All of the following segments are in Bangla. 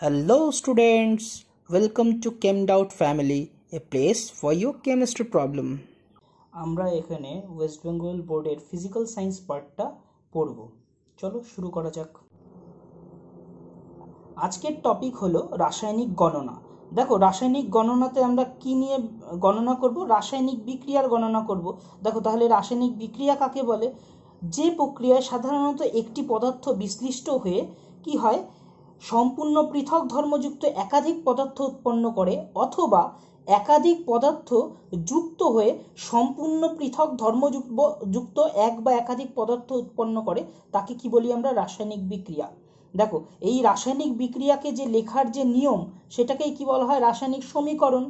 Hello students, welcome to ChemDoubt family, a place for your chemistry problem. আমরা এখানে ওয়েস্ট বেঙ্গল বোর্ডের ফিজিক্যাল সায়েন্স পার্টটা পড়ব। চলো শুরু করা যাক। আজকের টপিক হলো রাসায়নিক গণনা। দেখো রাসায়নিক গণনাতে আমরা কি নিয়ে গণনা করব? রাসায়নিক বিক্রিয়ার গণনা করব। দেখো তাহলে রাসায়নিক বিক্রিয়া কাকে বলে? যে প্রক্রিয়ায় সাধারণত একটি পদার্থ বিশ্লিষ্ট হয়ে কি হয়, সম্পূর্ণ পৃথক ধর্মযুক্ত একাধিক পদার্থ উৎপন্ন করে, অথবা একাধিক পদার্থ যুক্ত হয়ে সম্পূর্ণ পৃথক ধর্মযুক্ত এক বা একাধিক পদার্থ উৎপন্ন করে, তাকে কি বলি আমরা? রাসায়নিক বিক্রিয়া। দেখো এই রাসায়নিক বিক্রিয়াকে যে লেখার যে নিয়ম, সেটাকেই কি বলা হয়? রাসায়নিক সমীকরণ।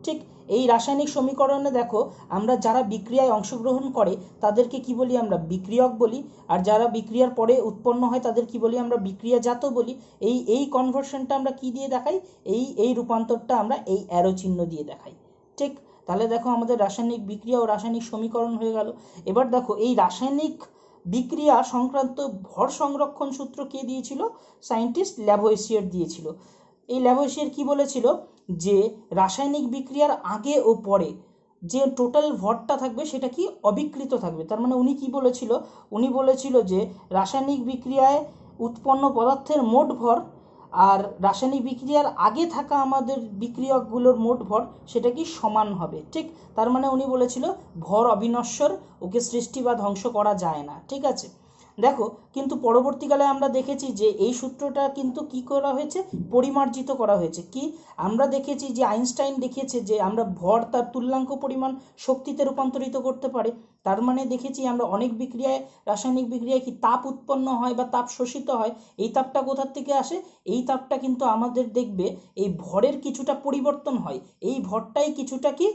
ঠিক এই রাসায়নিক সমীকরণে দেখো আমরা যারা বিক্রিয়ায় অংশগ্রহণ করে তাদেরকে কি বলি? আমরা বিক্রিয়ক বলি। আর যারা বিক্রিয়ার পরে উৎপন্ন হয় তাদের কি বলি? আমরা বিক্রিয়াজাত বলি। এই কনভার্সনটা আমরা কি দিয়ে দেখাই? এই রূপান্তরটা আমরা এই অ্যারো চিহ্ন দিয়ে দেখাই। ঠিক তাহলে দেখো আমাদের রাসায়নিক বিক্রিয়া ও রাসায়নিক সমীকরণ হয়ে গেল। এবার দেখো এই রাসায়নিক বিক্রিয়া সংক্রান্ত ভর সংরক্ষণ সূত্র কে দিয়েছিল? সায়েন্টিস্ট ল্যাভোইসিয়ের দিয়েছিল। এই ল্যাভোইসিয়ের কি বলেছিল? যে রাসায়নিক বিক্রিয়ার আগে ও পরে যে টোটাল ভরটা থাকবে সেটা কি অবিকৃত থাকবে। তার মানে উনি কি বলেছিল? উনি বলেছিল যে রাসায়নিক বিক্রিয়ায় উৎপন্ন পদার্থের মোট ভর আর রাসায়নিক বিক্রিয়ার আগে থাকা আমাদের বিক্রিয়কগুলোর মোট ভর সেটা কি সমান হবে। ঠিক তার মানে উনি বলেছিল ভর অবিনশ্বর, ওকে সৃষ্টি বা ধ্বংস করা যায় না। ঠিক আছে, দেখো কিন্তু পরবর্তীকালে আমরা দেখেছি যে এই সূত্রটা কিন্তু কি করা হয়েছে? পরিমার্জিত করা হয়েছে। কি আমরা দেখেছি যে আইনস্টাইন দেখিয়েছে যে আমরা ভর তার তুল্যাঙ্ক পরিমাণ শক্তিতে রূপান্তরিত করতে পারে। তার মানে দেখেছি আমরা অনেক বিক্রিয়ায়, রাসায়নিক বিক্রিয়ায় কি তাপ উৎপন্ন হয় বা তাপ শোষিত হয়। এই তাপটা কোথার থেকে আসে? এই তাপটা কিন্তু আমাদের দেখবে এই ভরের কিছুটা পরিবর্তন হয়, এই ভরটাই কিছুটা কি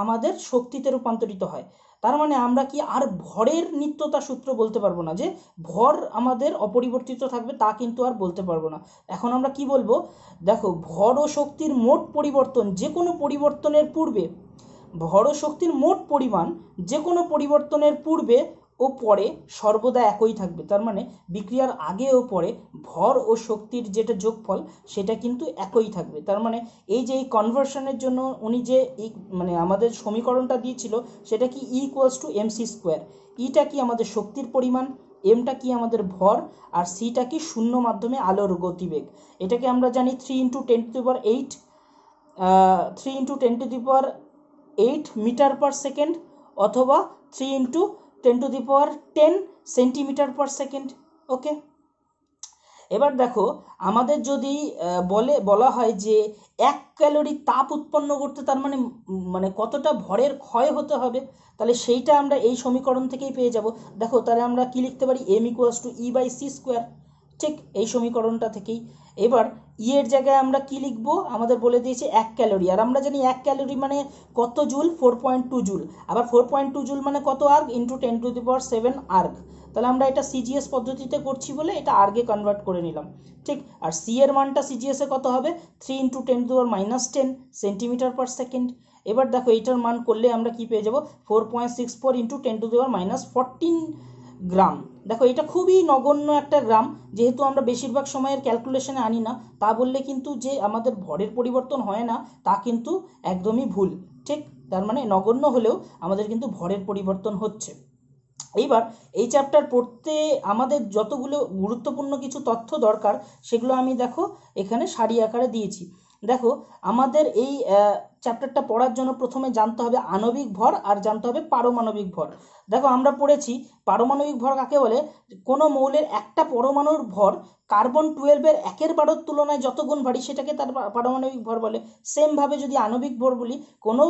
আমাদের শক্তিতে রূপান্তরিত হয়। তার মানে আমরা কি আর ভরের নিত্যতা সূত্র বলতে পারবো না, যে ভর আমাদের অপরিবর্তিত থাকবে, তা কিন্তু আর বলতে পারবো না। এখন আমরা কি বলবো? দেখো ভর ও শক্তির মোট পরিবর্তন, যে কোনো পরিবর্তনের পূর্বে, ভর ও শক্তির মোট পরিমাণ যে কোনো পরিবর্তনের পূর্বে ও পরে সর্বদা একই থাকবে। তার মানে বিক্রিয়ার আগে ও পরে ভর ও শক্তির যেটা যোগফল সেটা কিন্তু একই থাকবে। তার মানে এই যে এই কনভার্সনের জন্য উনি যে এই মানে আমাদের সমীকরণটা দিয়েছিল সেটা কি E=mc²। ইটা কি আমাদের শক্তির পরিমাণ, এমটা কি আমাদের ভর, আর সিটা কি শূন্য মাধ্যমে আলোর গতিবেগ। এটাকে আমরা জানি 3 × 10⁸ 3 × 10⁸ 8 মিটার পার সেকেন্ড, অথবা 3 × 10⁻10 সেন্টিমিটার পার সেকেন্ড। ওকে, এবার দেখো আমাদের যদি বলা হয় যে 1 ক্যালোরি তাপ উৎপন্ন করতে, তার মানে কতটা ভরের ক্ষয় হতে হবে, তাহলে সেইটা আমরা এই সমীকরণ থেকেই পেয়ে যাব। দেখো তাহলে আমরা কি লিখতে পারি? m=E/c²। ঠিক এই সমীকরণটা থেকেই। এবার এর জায়গায় আমরা কি লিখব? আমাদের বলে দিয়েছে 1 ক্যালোরি, আর আমরা জানি 1 ক্যালোরি মানে কত জুল? 4.2 জুল। আবার 4.2 জুল মানে কত আর্গ? × 10⁷ আর্গ। তাহলে আমরা এটা সিজিএস পদ্ধতিতে করছি বলে এটা আর্গে কনভার্ট করে নিলাম। ঠিক, আর সি এর মানটা সিজিএস এ কত হবে? 3 × 10⁻⁻10 সেন্টিমিটার পার সেকেন্ড। এবার দেখো এইটার মান করলে আমরা কি পেয়ে যাব? 4.64 × 10⁻14 গ্রাম। দেখো এটা খুবই নগণ্য একটা গ্রাম, যেহেতু আমরা বেশিরভাগ সময়ের ক্যালকুলেশনে আনি না, তা বললে কিন্তু যে আমাদের ভরের পরিবর্তন হয় না তা কিন্তু একদমই ভুল। ঠিক, তার মানে নগণ্য হলেও আমাদের কিন্তু ভরের পরিবর্তন হচ্ছে। এইবার এই চ্যাপ্টার পড়তে আমাদের যতগুলো গুরুত্বপূর্ণ কিছু তথ্য দরকার সেগুলো আমি দেখো এখানে সারি আকারে দিয়েছি। দেখো আমাদের এই চ্যাপ্টারটা পড়ার জন্য প্রথমে জানতে হবে আণবিক ভর আর জানতে হবে পারমাণবিক ভর। দেখো আমরা পড়েছি পারমাণবিক ভর কাকে বলে? কোনো মৌলের একটা পরমাণুর ভর কার্বন-12 এর 1/12 তুলনায় যত গুণ ভারী সেটাকে তার পারমাণবিক ভর বলে। সেমভাবে যদি আণবিক ভর বলি, কোনো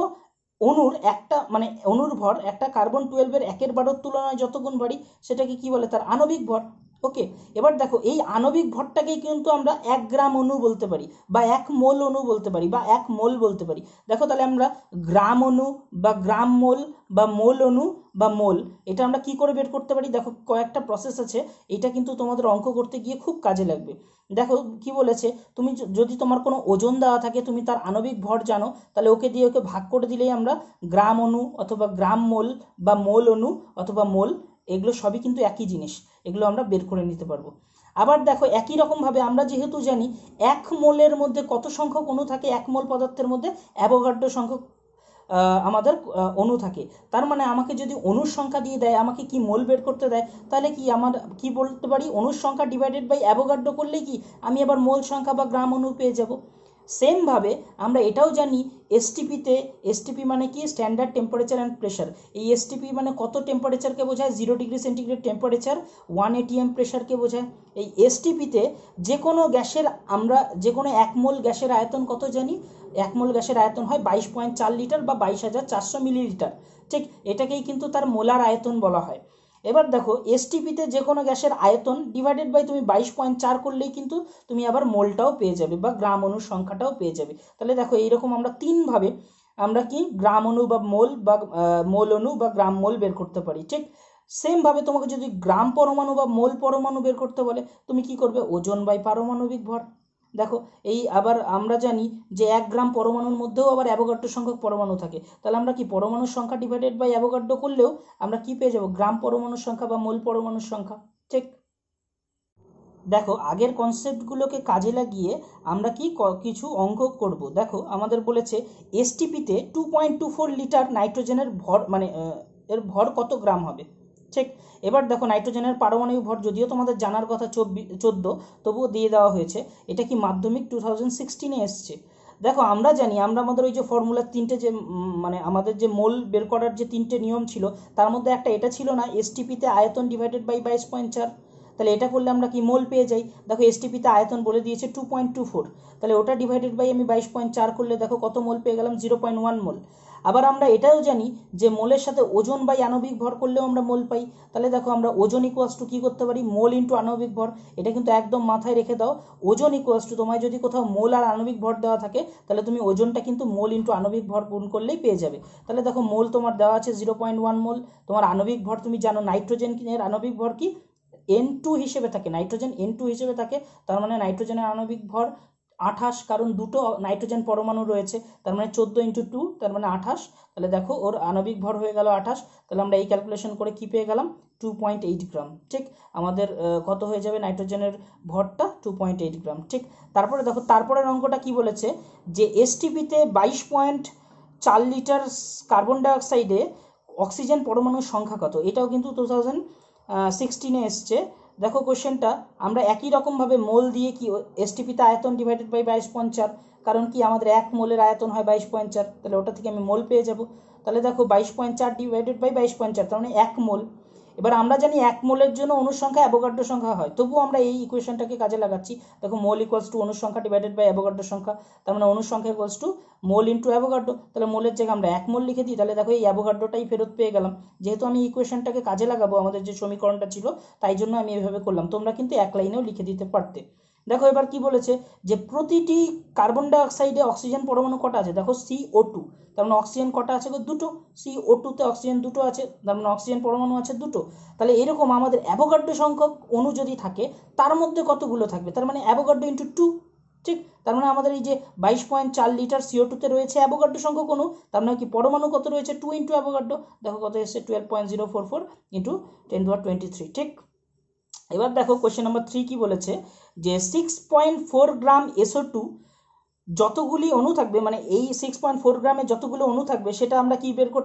অণুর একটা মানে অণুর ভর একটা কার্বন-12 এর 1/12 তুলনায় যত গুণ ভারী সেটাকে কি বলে? তার আণবিক ভর। ওকে, এবার দেখো এই আণবিক ভরটাকেই কিন্তু আমরা 1 গ্রাম অণু বলতে পারি, বা 1 মোল অণু বলতে পারি, বা 1 মোল বলতে পারি। দেখো তাহলে আমরা গ্রাম অণু বা গ্রাম মোল বা মোল অণু বা মোল, এটা আমরা কি করে বের করতে পারি? দেখো কয়েকটা প্রসেস আছে, এটা কিন্তু তোমাদের অঙ্ক করতে গিয়ে খুব কাজে লাগবে। দেখো কি বলেছে, তুমি যদি তোমার কোনো ওজন দেওয়া থাকে, তুমি তার আণবিক ভর জানো, তাহলে ওকে দিয়ে ওকে ভাগ করে দিলেই আমরা গ্রাম অণু অথবা গ্রাম মোল বা মোল অণু অথবা মোল, এগুলো সবই কিন্তু একই জিনিস, এগুলো আমরা বের করে নিতে পারবো। আবার দেখো একই রকমভাবে আমরা যেহেতু জানি 1 মোলের মধ্যে কত সংখ্যক অণু থাকে, 1 মোল পদার্থের মধ্যে অ্যাভোগাড্রো সংখ্যক আমাদের অণু থাকে। তার মানে আমাকে যদি অণুর সংখ্যা দিয়ে দেয়, আমাকে কি মোল বের করতে দেয়, তাহলে কি আমার কি বলতে পারি, অণুর সংখ্যা ডিভাইডেড বাই অ্যাভোগাড্রো করলেই কি আমি আবার মোল সংখ্যা বা গ্রাম অণু পেয়ে যাব। সেমভাবে আমরা এটাও জানি এসটিপিতে, এসটিপি মানে কি স্ট্যান্ডার্ড টেম্পারেচার অ্যান্ড প্রেশার। এই এসটিপি মানে কত টেম্পারেচারকে বোঝায়, 0 ডিগ্রি সেন্টিগ্রেড টেম্পারেচার, 1 atm প্রেশারকে বোঝায়। এই এসটিপিতে যে কোনো গ্যাসের আমরা যে কোনো 1 মোল গ্যাসের আয়তন কত জানি, 1 মোল গ্যাসের আয়তন হয় 22.4 লিটার বা 22,400 মিলিলিটার। ঠিক, এটাকেই কিন্তু তার মোলার আয়তন বলা হয়। এবার দেখো এসটিপিতে যে কোনো গ্যাসের আয়তন ডিভাইডেড বাই তুমি 22.4 করলেই কিন্তু তুমি আবার মোলটাও পেয়ে যাবে বা গ্রাম অণুর সংখ্যাটাও পেয়ে যাবে। তাহলে দেখো এইরকম আমরা 3ভাবে আমরা কি গ্রাম অণু বা মোল বা মোল অণু বা গ্রাম মোল বের করতে পারি। ঠিক সেমভাবে তোমাকে যদি গ্রাম পরমাণু বা মোল পরমাণু বের করতে বলে, তুমি কি করবে, ওজন বাই পারমাণবিক ভর। দেখো এই আবার আমরা জানি যে 1 গ্রাম পরমাণুর মধ্যেও আবার অ্যাভোগাড্রো সংখ্যক পরমাণু থাকে। তাহলে আমরা কি পরমাণুর সংখ্যা ডিভাইডেড বাই অ্যাভোগাড্রো করলেও আমরা কি পেয়ে যাব, গ্রাম পরমাণুর সংখ্যা বা মোল পরমাণুর সংখ্যা। ঠিক, দেখো আগের কনসেপ্টগুলোকে কাজে লাগিয়ে আমরা কি কিছু অঙ্ক করব। দেখো আমাদের বলেছে এসটিপিতে 2.24 লিটার নাইট্রোজেনের ভর, মানে এর ভর কত গ্রাম হবে। ঠিক, এবার দেখো নাইট্রোজেনের পারমাণবিক ভর যদিও তোমাদের জানার কথা 14, তবুও দিয়ে দেওয়া হয়েছে। এটা কি মাধ্যমিক 2016-এ এসছে। দেখো আমরা জানি, আমরা আমাদের ওই যে ফর্মুলার 3টে যে মানে আমাদের যে মোল বের করার যে 3টে নিয়ম ছিল, তার মধ্যে একটা এটা ছিল না, এসটিপিতে আয়তন ডিভাইডেড বাই 22.4। তাহলে এটা করলে আমরা কি মোল পেয়ে যাই। দেখো এসটিপিতে আয়তন বলে দিয়েছে 2.24, তাহলে ওটা ডিভাইডেড বাই আমি 22.4 করলে দেখো কত মোল পেয়ে গেলাম, 0.1 মোল। আবার আমরা এটাও জানি যে মোলের সাথে ওজন বাই আণবিক ভর করলেও আমরা মোল পাই। তাহলে দেখো আমরা ওজন ইকুয়ালস টু কী করতে পারি, মোল ইন্টু আণবিক ভর। এটা কিন্তু একদম মাথায় রেখে দাও, ওজন ইকুয়ালস টু তোমায় যদি কোথাও মোল আর আণবিক ভর দেওয়া থাকে, তাহলে তুমি ওজনটা কিন্তু মোল ইন্টু আণবিক ভর গুণ করলেই পেয়ে যাবে। তাহলে দেখো মোল তোমার দেওয়া আছে 0.1 মোল, তোমার আণবিক ভর তুমি জানো নাইট্রোজেনের আণবিক ভর কি N2 হিসেবে থাকে, নাইট্রোজেন N2 হিসেবে থাকে। তার মানে নাইট্রোজেনের আণবিক ভর 28, কারণ দুটো নাইট্রোজেন পরমাণু রয়েছে, তার মানে 14 × 2 তার মানে 28। তাহলে দেখো ওর আণবিক ভর হয়ে গেল 28। তাহলে আমরা এই ক্যালকুলেশন করে কি পেয়ে গেলাম, 2.8 গ্রাম। ঠিক, আমাদের কত হয়ে যাবে নাইট্রোজেনের ভরটা, 2.8 গ্রাম। ঠিক, তারপরে দেখো তারপরের অঙ্কটা কি বলেছে, যে এসটিপিতে 22.4 লিটার কার্বন ডাইঅক্সাইডে অক্সিজেন পরমাণুর সংখ্যা কত। এটাও কিন্তু 2016-এ এসছে। দেখো কোশ্চেনটা আমরা একই রকমভাবে মোল দিয়ে কি এসটিপিতে আয়তন ডিভাইডেড বাই 22.4, কারণ কি আমাদের 1 মোলের আয়তন হয় 22.4, তাহলে ওটা থেকে আমি মোল পেয়ে যাব। তাহলে দেখো 22.4 ডিভাইডেড বাই 22.4 তার মানে 1 মোল। এবার আমরা জানি 1 মোলের জন্য অণুর সংখ্যা অ্যাভোগাড্রো সংখ্যা হয়, তবুও আমরা এই ইকুয়েশনটাকে কাজে লাগাচ্ছি। দেখো মোল ইকুয়ালস টু অণুর সংখ্যা ডিভাইডেড বাই অ্যাভোগাড্রো সংখ্যা, তার মানে অণুর সংখ্যা equals to mole into Avogadro. তাহলে মোলের জায়গায় আমরা 1 মোল লিখে দিই, তাহলে দেখো এই অ্যাভোগাড্রোটাই ফেরত পেয়ে গেলাম। যেহেতু আমি ইকুয়েশনটাকে কাজে লাগাবো আমাদের যে সমীকরণটা ছিল, তাই জন্য আমি এভাবে করলাম। তোমরা কিন্তু এক লাইনেও লিখে দিতে পারতে। দেখো এবার কি বলেছে, যে প্রতিটি কার্বন ডাইঅক্সাইডে অক্সিজেন পরমাণু কটা আছে, দেখো CO2, তার মানে অক্সিজেন কটা আছে, দুটো। CO2-তে অক্সিজেন দুটো আছে, তার মানে অক্সিজেন পরমাণু আছে দুটো। তাহলে এরকম আমাদের অ্যাভোগাড্রো সংখ্যক অণু যদি থাকে, তার মধ্যে কতগুলো থাকবে, তার মানে অ্যাভোগাড্রো ইন্টু 2। ঠিক, তার মানে আমাদের এই যে 22.4 লিটার CO2-তে রয়েছে অ্যাভোগাড্রো সংখ্যক অণু, তার মানে কি পরমাণু কত রয়েছে, 2 ইন্টু অ্যাভোগাড্রো। দেখো কত এসছে, 12.044 ইন্টু 10^23। ঠিক, এবার দেখো কোশ্চেন নাম্বার 3 কি বলেছে, যে 6.4 গ্রাম SO2 যতগুলি অণু থাকবে, মানে এই 6.4 গ্রামে যতগুলো অণু থাকবে, সেটা আমরা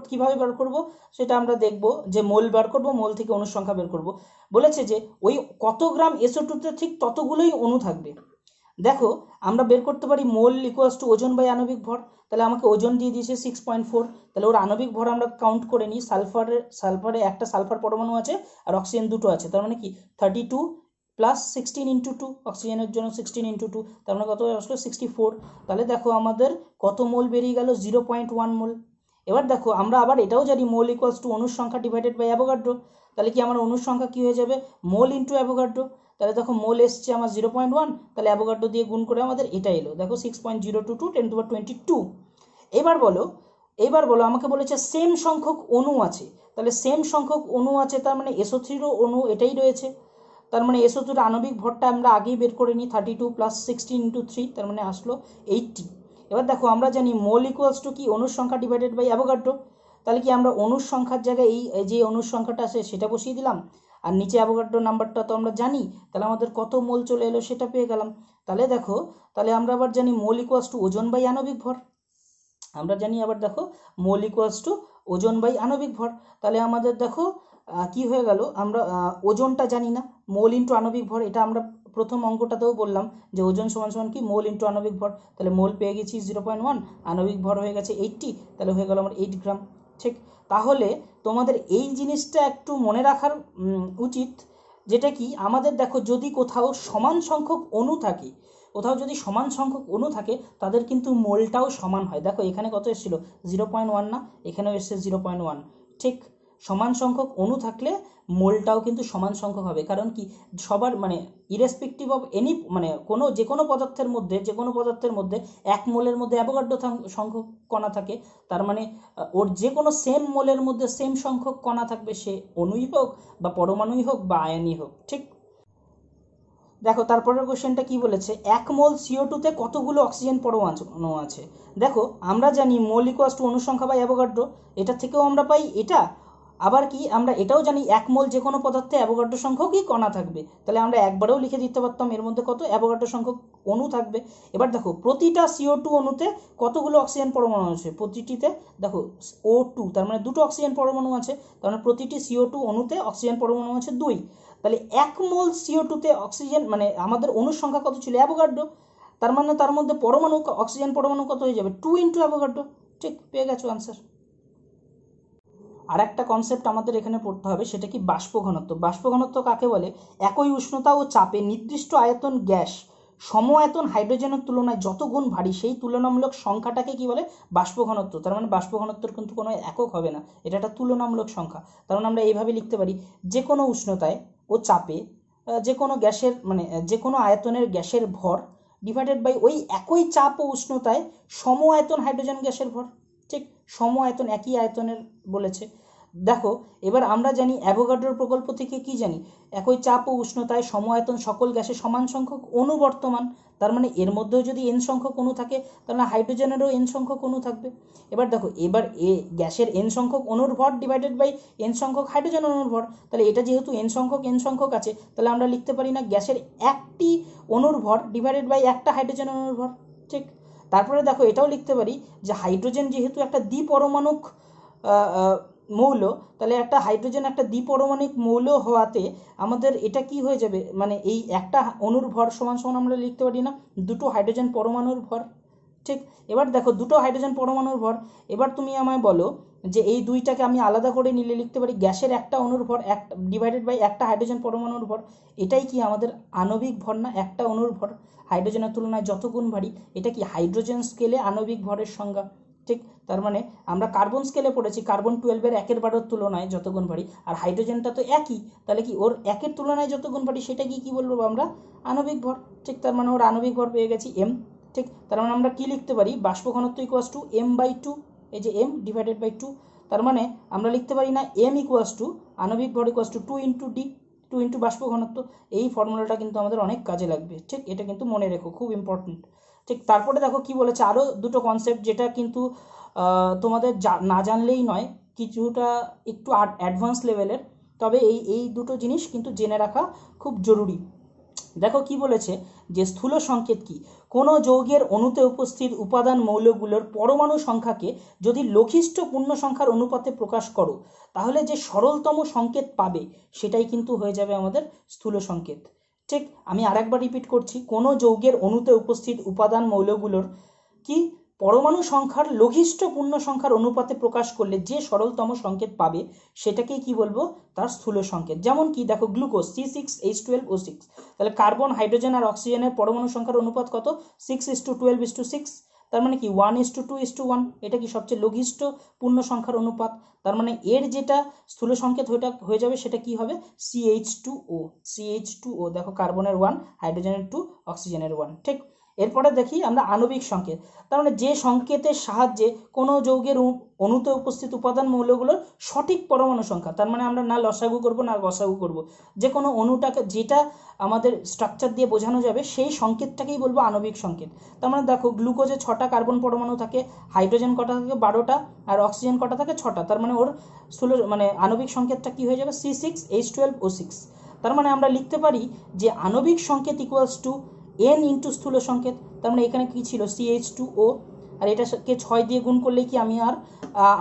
কিভাবে বের করব, সেটা আমরা দেখব যে মোল বের করব, মোল থেকে অণুর সংখ্যা বের করব। বলেছে যে ওই কত গ্রাম SO2-তে ঠিক ততগুলোই অণু থাকবে। দেখো আমরা বের করতে পারি মোল ইকুয়ালস টু ওজন বাই আণবিক ভর। তাহলে আমাকে ওজন দিয়ে দিয়েছে 6.4, তাহলে ওর আণবিক ভর আমরা কাউন্ট করে নিই। সালফারে একটা সালফার পরমাণু আছে আর অক্সিজেন দুটো আছে, তার মানে কি 32 প্লাস 16 ইন্টু 2, অক্সিজেনের জন্য 16 ইন্টু 2, তার মানে কত আসলো 64। তাহলে দেখো আমাদের কত মোল বেরিয়ে গেল, 0.1 মোল। এবার দেখো আমরা আবার এটাও জানি মোল ইকুয়ালস টু অণুর সংখ্যা ডিভাইডেড বাই অ্যাভোগাড্রো। তাহলে কি আমার অণুর সংখ্যা কি হয়ে যাবে, মোল ইন্টু অ্যাভোগাড্রো। তাহলে দেখো মোল এসছে আমার 0.1, তাহলে অ্যাভোগাড্রো দিয়ে গুণ করে আমাদের এটা এলো, দেখো 6.022 10^22। এবার বলো আমাকে বলেছে সেম সংখ্যক অণু আছে, তাহলে সেম সংখ্যক অণু আছে তার মানে SO3-রও অণু এটাই রয়েছে। তার মানে SO2-র আণবিক ভরটা আমরা আগেই বের করে নিই, 32 প্লাস 16 ইন্টু 3, তার মানে আসলো 80। এবার দেখো আমরা জানি মোল ইকুয়ালস টু কি অণুর সংখ্যা ডিভাইডেড বাই অ্যাভোগাড্রো। তাহলে কি আমরা অণুর সংখ্যার জায়গায় এই যে অণুর সংখ্যাটা আছে সেটা বসিয়ে দিলাম, আর নিচে অ্যাভোগাড্রো নাম্বারটা তো আমরা জানি, তাহলে আমাদের কত মোল চলে এলো সেটা পেয়ে গেলাম। তাহলে দেখো, তাহলে আমরা আবার জানি মোল ইকুয়ালস টু ওজন বাই আণবিক ভর। আমরা জানি আবার দেখো মোল ইকুয়ালস টু ওজন বাই আণবিক ভর। তাহলে আমাদের দেখো কি হয়ে গেল, আমরা ওজনটা জানি না, মোল ইন্টু আণবিক ভর, এটা আমরা প্রথম অঙ্কটাতেও বললাম যে ওজন সমান সমান কি মোল ইন্টু আণবিক ভর। তাহলে মোল পেয়ে গেছি 0.1, আণবিক ভর হয়ে গেছে 80, তাহলে হয়ে গেল আমার 8 গ্রাম। ঠিক, তাহলে তোমাদের এই জিনিসটা একটু মনে রাখার উচিত, যেটা কি আমাদের দেখো যদি কোথাও সমান সংখ্যক অণু থাকে, কোথাও যদি সমান সংখ্যক অণু থাকে তাদের কিন্তু মোলটাও সমান হয়। দেখো এখানে কত এসেছিল 0.1 না, এখানেও এসছে 0.1। ঠিক, সমান সংখ্যক অণু থাকলে মোলটাও কিন্তু সমান সংখ্যক হবে। কারণ কি সবার মানে ইরেসপেক্টিভ অফ এনি মানে যে কোনো পদার্থের মধ্যে 1 মোলের মধ্যে অ্যাভোগাড্রো সংখ্যক কণা থাকে, তার মানে ওর যে কোনো সেম মোলের মধ্যে সেম সংখ্যক কণা থাকবে, সে অণুই হোক বা পরমাণুই হোক বা আয়নই হোক। ঠিক, দেখো তারপরের কোশ্চেনটা কি বলেছে, 1 মোল CO2-তে কতগুলো অক্সিজেন পরমাণু আছে। দেখো আমরা জানি মোল ইকুয়ালস টু অনুসংখ্যা বাই অ্যাভোগাড্রো, এটা থেকেও আমরা পাই এটা। আবার কি আমরা এটাও জানি 1 মোল যে কোনো পদার্থে অ্যাভোগাড্রো সংখ্যকই কণা থাকবে, তাহলে আমরা একবারেও লিখে দিতে পারতাম এর মধ্যে কত অ্যাভোগাড্রো সংখ্যক অণু থাকবে। এবার দেখো প্রতিটা CO2 অণুতে কতগুলো অক্সিজেন পরমাণু আছে, প্রতিটিতে দেখো O2, তার মানে দুটো অক্সিজেন পরমাণু আছে, তার মানে প্রতিটি CO2 অণুতে অক্সিজেন পরমাণু আছে 2। তাহলে 1 মোল CO2-তে অক্সিজেন মানে আমাদের অণুর সংখ্যা কত ছিল অ্যাভোগাড্রো, তার মানে তার মধ্যে পরমাণু অক্সিজেন পরমাণু কত হয়ে যাবে 2 ইন্টু অ্যাভোগাড্রো। ঠিক, পেয়ে গেছো আনসার। আর একটা কনসেপ্ট আমাদের এখানে পড়তে হবে, সেটা কি বাষ্প ঘনত্ব। বাষ্প ঘনত্ব কাকে বলে, একই উষ্ণতা ও চাপে নির্দিষ্ট আয়তন গ্যাস সম আয়তন হাইড্রোজেনের তুলনায় যত গুণ ভারী সেই তুলনামূলক সংখ্যাটাকে কি বলে বাষ্প ঘনত্ব। তার মানে বাষ্প ঘনত্বর কিন্তু কোনো একক হবে না, এটা একটা তুলনামূলক সংখ্যা। তার মানে আমরা এইভাবে লিখতে পারি, যে কোনো উষ্ণতায় ও চাপে যে কোনো গ্যাসের মানে যে কোনো আয়তনের গ্যাসের ভর ডিভাইডেড বাই ওই একই চাপ ও উষ্ণতায় সম আয়তন হাইড্রোজেন গ্যাসের ভর। ঠিক, সম আয়তন একই আয়তনের বলেছে। দেখো এবার আমরা জানি অ্যাভোগাড্রোর প্রকল্প থেকে কি জানি, একই চাপ ও উষ্ণতায় সম আয়তন সকল গ্যাসে সমান সংখ্যক অণু বর্তমান। তার মানে এর মধ্যেও যদি n সংখ্যক অণু থাকে, তাহলে হাইড্রোজেনেরও n সংখ্যক অণু থাকবে। এবার দেখো এবার গ্যাসের n সংখ্যক অণুর ভর ডিভাইডেড বাই n সংখ্যক হাইড্রোজেন অণুর ভর, তাহলে এটা যেহেতু n সংখ্যক আছে, তাহলে আমরা লিখতে পারি না গ্যাসের একটি অণুর ভর ডিভাইডেড বাই একটা হাইড্রোজেন অণুর ভর। ঠিক, তারপরে দেখো এটাও লিখতে পারি যে হাইড্রোজেন যেহেতু একটা দ্বিপরমাণুক মৌল, তাহলে একটা হাইড্রোজেন একটা দ্বিপরমাণিক মৌল হওয়াতে আমাদের এটা কি হয়ে যাবে, মানে এই একটা অণুর ভর সমান সমান আমরা লিখতে পারি না দুটো হাইড্রোজেন পরমাণুর ভর। ঠিক, এবার দেখো দুটো হাইড্রোজেন পরমাণুর ভর, এবার তুমি আমায় বলো যে এই দুইটাকে আমি আলাদা করে নিলে লিখতে পারি গ্যাসের একটা অণুর ভর একটা ডিভাইডেড বাই একটা হাইড্রোজেন পরমাণুর ভর। এটাই কি আমাদের আণবিক ভর না, একটা অণুর ভর হাইড্রোজেনের তুলনায় যত গুণ ভারী, এটা কি হাইড্রোজেন স্কেলে আণবিক ভরের সংজ্ঞা। ঠিক, তার মানে আমরা কার্বন স্কেলে পড়েছি কার্বন 12-এর 1/12 তুলনায় যত গুণ ভারী, আর হাইড্রোজেনটা তো একই, তাহলে কি ওর 1-এর তুলনায় যত গুণ ভারী সেটা কি বলবো আমরা আণবিক ভর। ঠিক, তার মানে ওর আণবিক ভর পেয়ে গেছি m। ঠিক, তার মানে আমরা কি লিখতে পারি বাষ্প ঘনত্ব ইকুয়ালস টু m/2, এই যে m ডিভাইডেড বাই 2, তার মানে আমরা লিখতে পারি না m ইকুয়ালস টু আণবিক ভর equals to 2 into d, 2 into বাষ্প ঘনত্ব। এই ফর্মুলাটা কিন্তু আমাদের অনেক কাজে লাগবে। ঠিক, এটা কিন্তু মনে রেখো, খুব ইম্পর্টেন্ট। ঠিক, তারপরে দেখো কি বলেছে আরও দুটো কনসেপ্ট, যেটা কিন্তু তোমাদের না জানলেই নয়, কিছুটা একটু অ্যাডভান্স লেভেলের, তবে এই দুটো জিনিস কিন্তু জেনে রাখা খুব জরুরি। দেখো কি বলেছে যে স্থূল সংকেত কি, কোনো যৌগের অণুতে উপস্থিত উপাদান মৌলগুলোর পরমাণু সংখ্যাকে যদি লঘিষ্ঠ পূর্ণ সংখ্যার অনুপাতে প্রকাশ করো, তাহলে যে সরলতম সংকেত পাবে সেটাই কিন্তু হয়ে যাবে আমাদের স্থূল সংকেত। ঠিক, আমি আরেকবার রিপিট করছি, কোনো যৌগের অণুতে উপস্থিত উপাদান মৌলগুলোর কি পরমাণু সংখ্যার লঘিষ্ঠ পূর্ণ সংখ্যার অনুপাতে প্রকাশ করলে যে সরলতম সংকেত পাবে সেটাকেই কি বলবো তার স্থূল সংকেত। যেমন কি দেখো গ্লুকোজ C6H12O6, তাহলে কার্বন হাইড্রোজেন আর অক্সিজেনের পরমাণু সংখ্যার অনুপাত কত 6:12:6, তার মানে কি 1:2:1, এটা কি সবচেয়ে লঘিষ্ঠ পূর্ণ সংখ্যার অনুপাত। তার মানে এর যেটা স্থূল সংকেত হয়ে যাবে সেটা কি হবে CH2O। দেখো কার্বনের 1, হাইড্রোজেনের 2, অক্সিজেনের 1। ঠিক, এরপরে দেখি আমরা আণবিক সংকেত, তার মানে যে সংকেতের সাহায্যে কোনো যৌগের অণুতে উপস্থিত উপাদান মৌলগুলোর সঠিক পরমাণু সংখ্যা, তার মানে আমরা না লসাগু করব না গসাগু করব, যে কোনো অণুটাকে যেটা আমাদের স্ট্রাকচার দিয়ে বোঝানো যাবে সেই সংকেতটাকেই বলবো আণবিক সংকেত। তার মানে দেখো গ্লুকোজে 6টা কার্বন পরমাণু থাকে, হাইড্রোজেন কটা থাকে 12টা, আর অক্সিজেন কটা থাকে 6টা, তার মানে ওর স্থূল মানে আণবিক সংকেতটা কি হয়ে যাবে C6H12O6। তার মানে আমরা লিখতে পারি যে আণবিক সংকেত ইকুয়ালস টু N ইন্টু স্থূল সংকেত, তার মানে এখানে কি ছিল CH2O, আর এটাকে 6 দিয়ে গুণ করলেই কি আমি আর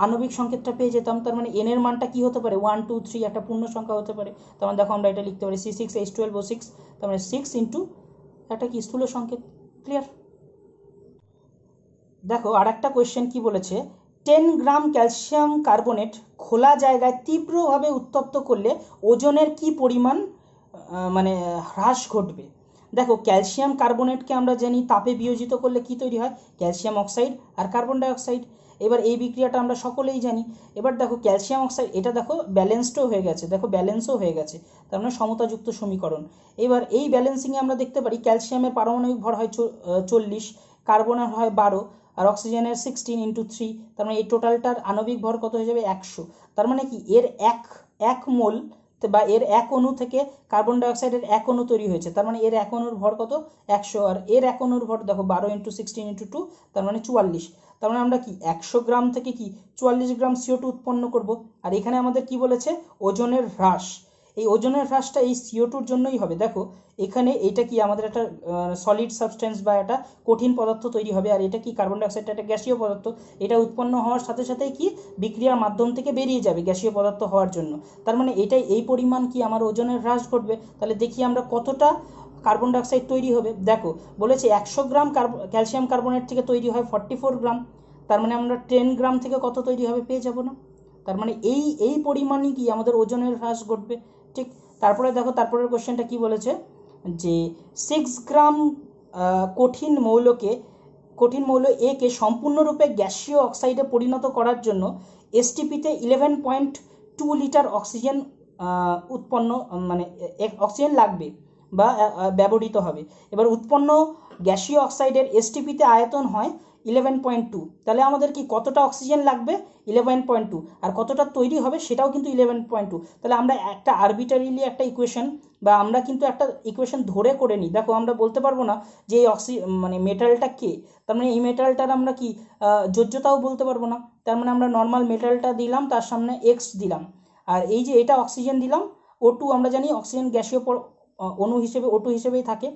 আণবিক সংকেতটা পেয়ে যেতাম। তার মানে এন এর মানটা কি হতে পারে 1 2 3 একটা পূর্ণ সংখ্যা হতে পারে। তার মানে দেখো আমরা এটা লিখতে পারি C6H12O6, তার মানে 6 ইন্টু একটা কি স্থূল সংকেত। ক্লিয়ার? দেখো আর একটা কোয়েশ্চেন কি বলেছে, 10 গ্রাম ক্যালসিয়াম কার্বনেট খোলা জায়গায় তীব্রভাবে উত্তপ্ত করলে ওজনের কি পরিমাণ মানে হ্রাস ঘটবে। দেখো ক্যালসিয়াম কার্বনেটকে আমরা জানি তাপে বিয়োজিত করলে কি তৈরি হয়, ক্যালসিয়াম অক্সাইড আর কার্বন ডাইঅক্সাইড। এবার এই বিক্রিয়াটা আমরা সকলেই জানি। এবার দেখো ক্যালসিয়াম অক্সাইড, এটা দেখো ব্যালেন্সডও হয়ে গেছে, দেখো ব্যালেন্সও হয়ে গেছে, তার মানে সমতাযুক্ত সমীকরণ। এবার এই ব্যালেন্সিংয়ে আমরা দেখতে পারি ক্যালসিয়ামের পারমাণবিক ভর হয় 40, কার্বনের হয় 12, আর অক্সিজেনের 16 ইন্টু 3, তার মানে এই টোটালটার আণবিক ভর কত হয়ে যাবে 100। তার মানে কি এর এক মোল বা এর এক অণু থেকে কার্বন ডাইঅক্সাইডের এক অণু তৈরি হয়েছে, তার মানে এর এক অণুর ভর কত 100, আর এর এক অণুর ভর দেখো 12 ইন্টু 16 ইন্টু 2, তার মানে 44। তার মানে আমরা কি 100 গ্রাম থেকে কি 44 গ্রাম CO2 উৎপন্ন করব। আর এখানে আমাদের কি বলেছে ওজনের হ্রাস, এই ওজনের হ্রাসটা এই CO2-র জন্যই হবে। দেখো এখানে এটা কি আমাদের একটা সলিড সাবস্টেন্স বা একটা কঠিন পদার্থ তৈরি হবে, আর এটা কি কার্বন ডাইঅক্সাইডটা একটা গ্যাসীয় পদার্থ, এটা উৎপন্ন হওয়ার সাথে সাথেই কি বিক্রিয়ার মাধ্যম থেকে বেরিয়ে যাবে গ্যাসীয় পদার্থ হওয়ার জন্য। তার মানে এটাই এই পরিমাণ কি আমার ওজনের হ্রাস ঘটবে। তাহলে দেখি আমরা কতটা কার্বন ডাইঅক্সাইড তৈরি হবে। দেখো বলেছে 100 গ্রাম ক্যালসিয়াম কার্বনেট থেকে তৈরি হয় 44 গ্রাম, তার মানে আমরা 10 গ্রাম থেকে কত তৈরি হবে পেয়ে যাব না। তার মানে এই পরিমাণই কি আমাদের ওজনের হ্রাস ঘটবে। ঠিক, তারপরে দেখো তারপরের কোশ্চেনটা কি বলেছে যে 6 গ্রাম কঠিন মৌল এ কে সম্পূর্ণরূপে গ্যাসীয় অক্সাইডে পরিণত করার জন্য এসটিপিতে 11.2 লিটার অক্সিজেন উৎপন্ন মানে অক্সিজেন লাগবে বা ব্যবহৃত হবে। এবার উৎপন্ন গ্যাসীয় অক্সাইডের এসটিপিতে আয়তন হয় 11.2, তাহলে আমাদের কি কতটা অক্সিজেন লাগবে 11.2, আর কতটা তৈরি হবে সেটাও কিন্তু 11.2। তাহলে আমরা একটা আরবিটারিলি একটা ইকুয়েশন বা আমরা কিন্তু একটা ইকুয়েশন ধরে করে নিই। দেখো আমরা বলতে পারবো না যে এই মানে মেটালটা কে, তার মানে এই মেটালটার আমরা কি যোজ্যতাও বলতে পারবো না। তার মানে আমরা নর্মাল মেটালটা দিলাম, তার সামনে এক্স দিলাম, আর এই যে এটা অক্সিজেন দিলাম O2, আমরা জানি অক্সিজেন গ্যাসীয় অণু হিসেবে O2 হিসেবেই থাকে।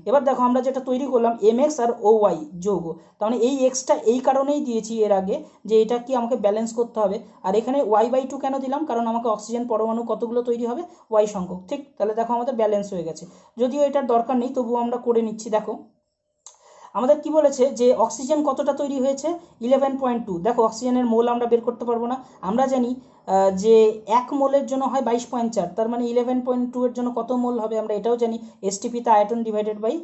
এবার দেখো আমরা যেটা তৈরি করলাম MX আর OY যৌগ, তার মানে এই এক্সটা এই কারণেই দিয়েছি এর আগে যে এটা কি আমাকে ব্যালেন্স করতে হবে, আর এখানে Y/2 কেন দিলাম, কারণ আমাকে অক্সিজেন পরমাণু কতগুলো তৈরি হবে Y সংখ্যক। ঠিক, তাহলে দেখো আমাদের ব্যালেন্স হয়ে গেছে, যদিও এটার দরকার নেই তবুও আমরা করে নিচ্ছি। দেখো আমাদের কি বলেছে যে অক্সিজেন কতটা তৈরি হয়েছে 11.2। দেখো অক্সিজেনের মোল আমরা বের করতে পারবো না, আমরা জানি যে 1 মোলের জন্য হয় 22.4, তার মানে 11.2 এর জন্য কত মোল হবে আমরা এটাও জানি, এসটিপিতে আয়তন ডিভাইডেড বাই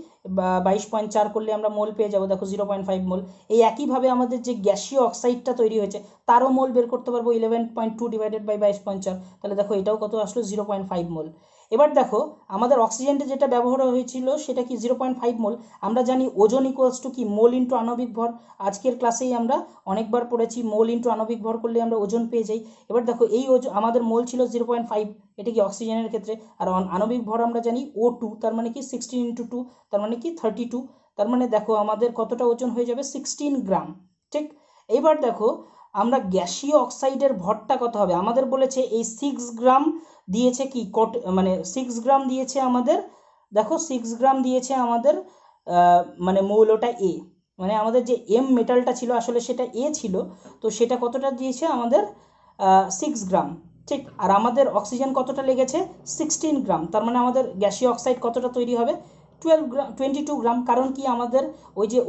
22.4 করলে আমরা মোল পেয়ে যাবো, দেখো 0.5 মোল। এই একইভাবে আমাদের যে গ্যাসীয় অক্সাইডটা তৈরি হয়েছে তারও মোল বের করতে পারবো 11.2 ডিভাইডেড বাই 22.4, তাহলে দেখো এটাও কত আসলো 0.5 মোল। এবার দেখো আমাদের অক্সিজেনটা যেটা ব্যবহার হয়েছিল সেটা কি 0.5 মোল। আমরা জানি ওজন ইকুয়ালস টু কি মোল ইন্টু আণবিক ভর, আজকের ক্লাসেই আমরা অনেকবার পড়েছি মোল ইন্টু আণবিক ভর করলে আমরা ওজন পেয়ে যাই। এবার দেখো এই ওজন আমাদের মোল ছিল 0.5, এটা কি অক্সিজেনের ক্ষেত্রে, আর আণবিক ভর আমরা জানি O2, তার মানে কি 16 ইন্টু 2, তার মানে কি 32, তার মানে দেখো আমাদের কতটা ওজন হয়ে যাবে 16 গ্রাম। ঠিক, এইবার দেখো আমরা গ্যাসীয় অক্সাইডের ভরটা কত হবে, আমাদের বলেছে এই 6 গ্রাম দিয়েছে কি মানে 6 গ্রাম দিয়েছে আমাদের, দেখো 6 গ্রাম দিয়েছে আমাদের মানে মৌলটা এ, মানে আমাদের যে এম মেটালটা ছিল আসলে সেটা এ ছিল, তো সেটা কতটা দিয়েছে আমাদের 6 গ্রাম। ঠিক, আর আমাদের অক্সিজেন কতটা লেগেছে 16 গ্রাম, তার মানে আমাদের গ্যাসীয় অক্সাইড কতটা তৈরি হবে 22 গ্রাম। কারণ কি আমাদের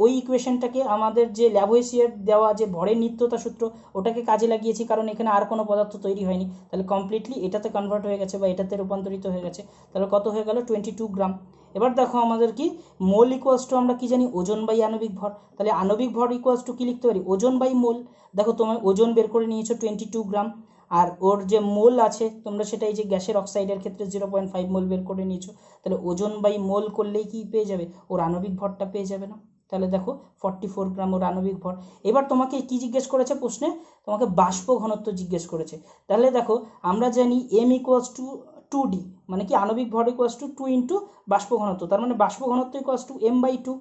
ওই ইকুয়েশনটাকে আমাদের যে ল্যাভোইসিয়ের দেওয়া যে ভরের নিত্যতা সূত্র ওটাকে কাজে লাগিয়েছি, কারণ এখানে আর কোনো পদার্থ তৈরি হয়নি, তাহলে কমপ্লিটলি এটাতে কনভার্ট হয়ে গেছে বা এটাতে রূপান্তরিত হয়ে গেছে, তাহলে কত হয়ে গেল 22 গ্রাম। এবার দেখো আমাদের কি মোল ইকুয়ালস টু আমরা কি জানি ওজন বাই আণবিক ভর, তাহলে আণবিক ভর ইকুয়ালস টু কি লিখতে পারি ওজন বাই মোল। দেখো তোমার ওজন বের করে নিয়েছো 22 গ্রাম, আর ওর যে মোল আছে তোমরা সেটা এই যে গ্যাসের অক্সাইডের ক্ষেত্রে 0.5 মোল বের করে নিয়েছো, তাহলে ওজন বাই মোল করলেই কি পেয়ে যাবে ওর আণবিক ভরটা পেয়ে যাবে না। তাহলে দেখো 44 গ্রাম ওর আণবিক ভর। এবার তোমাকে কি জিজ্ঞেস করেছে প্রশ্নে, তোমাকে বাষ্প ঘনত্ব জিজ্ঞেস করেছে। তাহলে দেখো আমরা জানি m ইকুয়ালস টু 2d, মানে কি আণবিক ভর ইকুয়ালস টু 2 ইন্টু বাষ্প ঘনত্ব, তার মানে বাষ্প ঘনত্ব ইকুয়ালস টু m/2।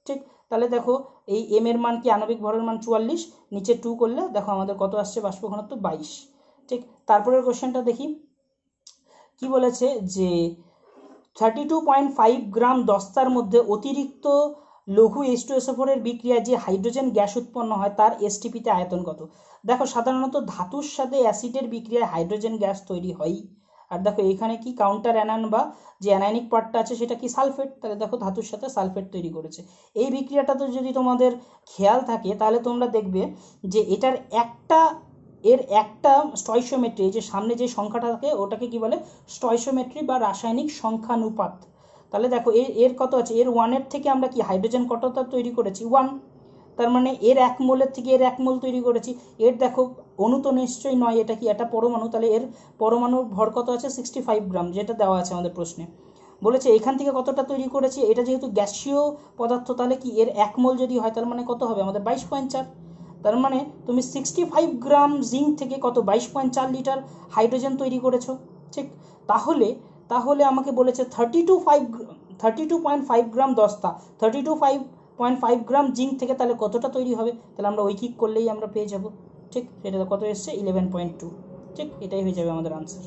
ঠিক, তাহলে দেখো এই m এর মান কি, আণবিক ভরের মান 44, নিচে 2 করলে দেখো আমাদের কত আসছে, বাষ্প ঘনত্ব 22। ঠিক, তারপরের কোশ্চেনটা দেখি কি বলেছে, যে 32.5 গ্রাম দস্তার মধ্যে অতিরিক্ত লঘু H2SO4 এর বিক্রিয়ায় যে হাইড্রোজেন গ্যাস উৎপন্ন হয় তার এসটিপিতে আয়তন কত। দেখো সাধারণত ধাতুর সাথে অ্যাসিডের বিক্রিয়ায় হাইড্রোজেন গ্যাস তৈরি হয়। আর দেখো এখানে কি কাউন্টার অ্যানায়ন বা যে অ্যানায়নিক পার্টটা আছে সেটা কি সালফেট, তাহলে দেখো ধাতুর সাথে সালফেট তৈরি করেছে। এই বিক্রিয়াটাতে যদি তোমাদের খেয়াল থাকে তাহলে তোমরা দেখবে যে এর একটা স্টয়সিওমেট্রি, যে সামনে যে সংখ্যাটা থাকে ওটাকে কি বলে, স্টয়সিওমেট্রি বা রাসায়নিক সংখ্যানুপাত। তাহলে দেখো এর কত আছে, এর 1-এর থেকে আমরা কি হাইড্রোজেন কতটা তৈরি করেছি, 1, তার মানে এর 1 মোলের থেকে এর 1 মোল তৈরি করেছি। এর দেখো অণু তো নিশ্চয়ই নয়, এটা কি একটা পরমাণু, তাহলে এর পরমাণুর ভর কত আছে, 65 গ্রাম, যেটা দেওয়া আছে আমাদের প্রশ্নে। বলেছে এখান থেকে কতটা তৈরি করেছি, এটা যেহেতু গ্যাসীয় পদার্থ তাহলে কি এর 1 মোল যদি হয় তার মানে কত হবে আমাদের 22.4। তার মানে তুমি 65 গ্রাম জিঙ্ক থেকে কত 22.4 লিটার হাইড্রোজেন তৈরি করেছো। ঠিক, তাহলে আমাকে বলেছে 32.5 গ্রাম দস্তা, 32.5 গ্রাম জিঙ্ক থেকে তাহলে কতটা তৈরি হবে, তাহলে আমরা ঐকিক করলেই আমরা পেয়ে যাব। ঠিক, সেটা কত এসছে 11.2। ঠিক, এটাই হয়ে যাবে আমাদের আনসার।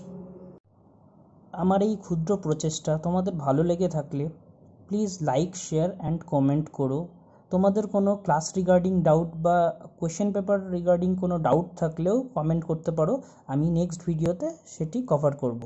আমার এই ক্ষুদ্র প্রচেষ্টা তোমাদের ভালো লেগে থাকলে please like, share and comment করো। তোমাদের কোনো ক্লাস রিগার্ডিং ডাউট বা কোয়েশ্চেন পেপার রিগার্ডিং কোনো ডাউট থাকলেও কমেন্ট করতে পারো, আমি নেক্সট ভিডিওতে সেটি কভার করব।